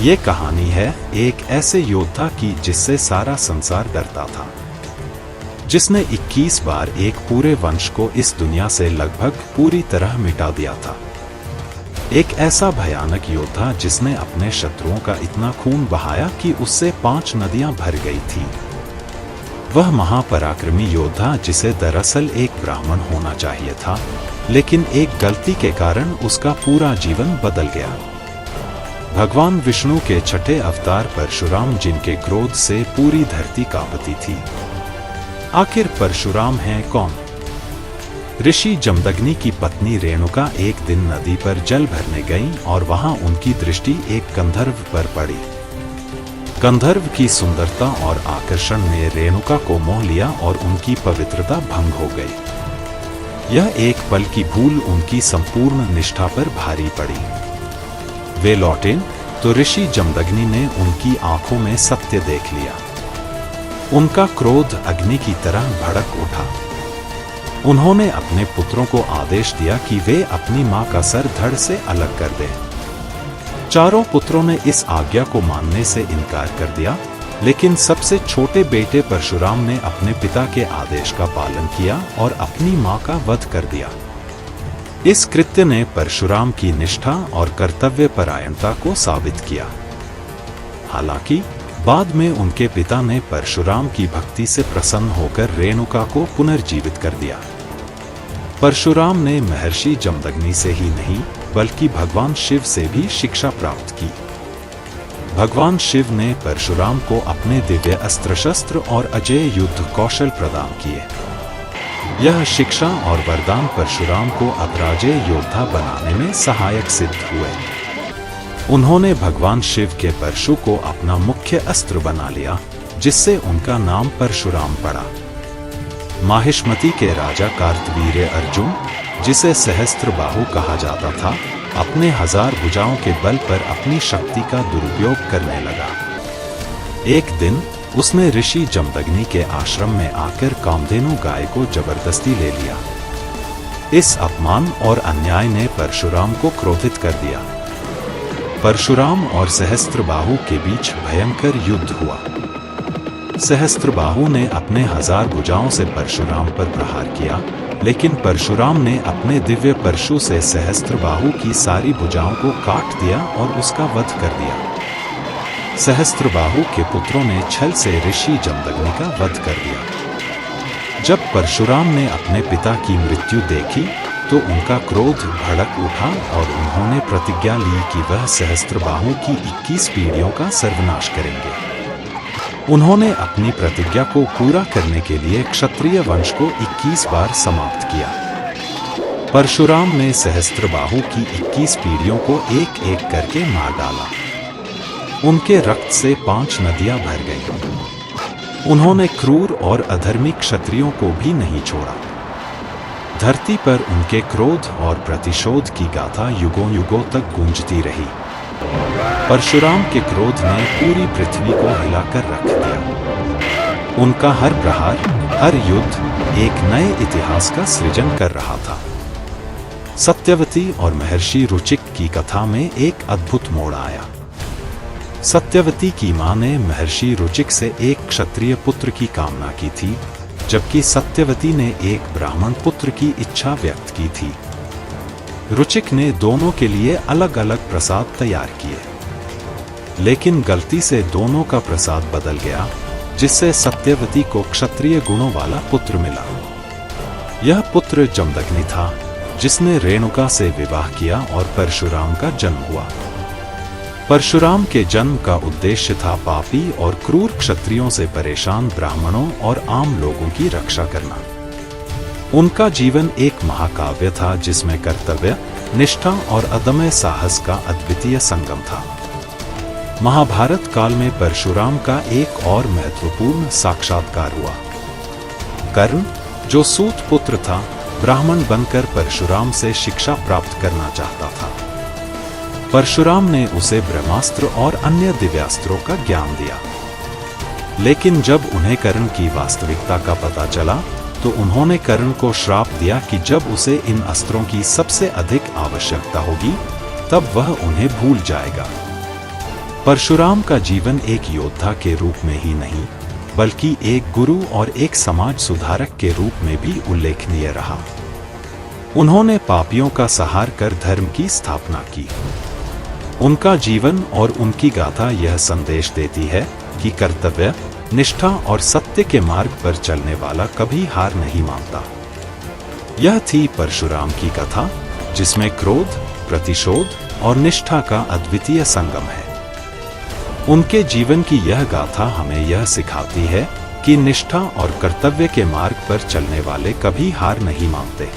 ये कहानी है एक ऐसे योद्धा की जिससे सारा संसार डरता था, जिसने 21 बार एक पूरे वंश को इस दुनिया से लगभग पूरी तरह मिटा दिया था। एक ऐसा भयानक योद्धा जिसने अपने शत्रुओं का इतना खून बहाया कि उससे 5 नदियां भर गई थी। वह महापराक्रमी योद्धा जिसे दरअसल एक ब्राह्मण होना चाहिए था, लेकिन एक गलती के कारण उसका पूरा जीवन बदल गया। भगवान विष्णु के छठे अवतार परशुराम, जिनके क्रोध से पूरी धरती कांपती थी। आखिर परशुराम हैं कौन? ऋषि जमदग्नि की पत्नी रेणुका एक दिन नदी पर जल भरने गईं और वहां उनकी दृष्टि एक गंधर्व पर पड़ी। गंधर्व की सुंदरता और आकर्षण ने रेणुका को मोह लिया और उनकी पवित्रता भंग हो गई। यह एक पल की भूल उनकी संपूर्ण निष्ठा पर भारी पड़ी। वे लौटे तो ऋषि जमदग्नि ने उनकी आंखों में सत्य देख लिया। उनका क्रोध अग्नि की तरह भड़क उठा। उन्होंने अपने पुत्रों को आदेश दिया कि वे अपनी मां का सर धड़ से अलग कर दें। चारों पुत्रों ने इस आज्ञा को मानने से इनकार कर दिया, लेकिन सबसे छोटे बेटे परशुराम ने अपने पिता के आदेश का पालन किया और अपनी मां का वध कर दिया। इस कृत्य ने परशुराम की निष्ठा और कर्तव्य परायणता को साबित किया। हालांकि बाद में उनके पिता ने परशुराम की भक्ति से प्रसन्न होकर रेणुका को पुनर्जीवित कर दिया। परशुराम ने महर्षि जमदग्नि से ही नहीं, बल्कि भगवान शिव से भी शिक्षा प्राप्त की। भगवान शिव ने परशुराम को अपने दिव्य अस्त्र शस्त्र और अजेय युद्ध कौशल प्रदान किए। यह शिक्षा और वरदान परशुराम को अपराजेय योद्धा बनाने में सहायक सिद्ध हुए। उन्होंने भगवान शिव के परशु को अपना मुख्य अस्त्र बना लिया, जिससे उनका नाम परशुराम पड़ा। माहिष्मति के राजा कार्तवीर्य अर्जुन, जिसे सहस्त्रबाहु कहा जाता था, अपने 1000 भुजाओं के बल पर अपनी शक्ति का दुरुपयोग करने लगा। एक दिन उसने ऋषि जमदग्नि के आश्रम में आकर कामधेनु गाय को जबरदस्ती ले लिया। इस अपमान और अन्याय ने परशुराम को क्रोधित कर दिया। परशुराम और सहस्त्रबाहु के बीच भयंकर युद्ध हुआ। सहस्त्रबाहु ने अपने 1000 भुजाओं से परशुराम पर प्रहार किया, लेकिन परशुराम ने अपने दिव्य परशु से सहस्त्रबाहु की सारी भुजाओं को काट दिया और उसका वध कर दिया। सहस्त्रबाहु के पुत्रों ने छल से ऋषि जमदग्नि का वध कर दिया। जब परशुराम ने अपने पिता की मृत्यु देखी तो उनका क्रोध भड़क उठा और उन्होंने प्रतिज्ञा ली कि वह सहस्त्रबाहु की 21 पीढ़ियों का सर्वनाश करेंगे। उन्होंने अपनी प्रतिज्ञा को पूरा करने के लिए क्षत्रिय वंश को 21 बार समाप्त किया। परशुराम ने सहस्त्रबाहु की 21 पीढ़ियों को एक एक करके मार डाला। उनके रक्त से 5 नदियां भर गईं। उन्होंने क्रूर और अधर्मी क्षत्रियों को भी नहीं छोड़ा। धरती पर उनके क्रोध और प्रतिशोध की गाथा युगों युगों तक गूंजती रही। परशुराम के क्रोध ने पूरी पृथ्वी को हिलाकर रख दिया। उनका हर प्रहार, हर युद्ध एक नए इतिहास का सृजन कर रहा था। सत्यवती और महर्षि रुचिक की कथा में एक अद्भुत मोड़ आया। सत्यवती की मां ने महर्षि रुचिक से एक क्षत्रिय पुत्र की कामना की थी, जबकि सत्यवती ने एक ब्राह्मण पुत्र की इच्छा व्यक्त की थी। रुचिक ने दोनों के लिए अलग अलग प्रसाद तैयार किए, लेकिन गलती से दोनों का प्रसाद बदल गया, जिससे सत्यवती को क्षत्रिय गुणों वाला पुत्र मिला। यह पुत्र जमदग्नि था, जिसने रेणुका से विवाह किया और परशुराम का जन्म हुआ। परशुराम के जन्म का उद्देश्य था पापी और क्रूर क्षत्रियों से परेशान ब्राह्मणों और आम लोगों की रक्षा करना। उनका जीवन एक महाकाव्य था जिसमें कर्तव्य, निष्ठा और अदम्य साहस का अद्वितीय संगम था। महाभारत काल में परशुराम का एक और महत्वपूर्ण साक्षात्कार हुआ। कर्ण, जो सूत पुत्र था, ब्राह्मण बनकर परशुराम से शिक्षा प्राप्त करना चाहता था। परशुराम ने उसे ब्रह्मास्त्र और अन्य दिव्यास्त्रों का ज्ञान दिया, लेकिन जब उन्हें कर्ण की वास्तविकता का पता चला तो उन्होंने कर्ण को श्राप दिया कि जब उसे इन अस्त्रों की सबसे अधिक आवश्यकता होगी तब वह उन्हें भूल जाएगा। परशुराम का जीवन एक योद्धा के रूप में ही नहीं, बल्कि एक गुरु और एक समाज सुधारक के रूप में भी उल्लेखनीय रहा। उन्होंने पापियों का संहार कर धर्म की स्थापना की। उनका जीवन और उनकी गाथा यह संदेश देती है कि कर्तव्य, निष्ठा और सत्य के मार्ग पर चलने वाला कभी हार नहीं मानता। यह थी परशुराम की कथा, जिसमें क्रोध, प्रतिशोध और निष्ठा का अद्वितीय संगम है। उनके जीवन की यह गाथा हमें यह सिखाती है कि निष्ठा और कर्तव्य के मार्ग पर चलने वाले कभी हार नहीं मानते।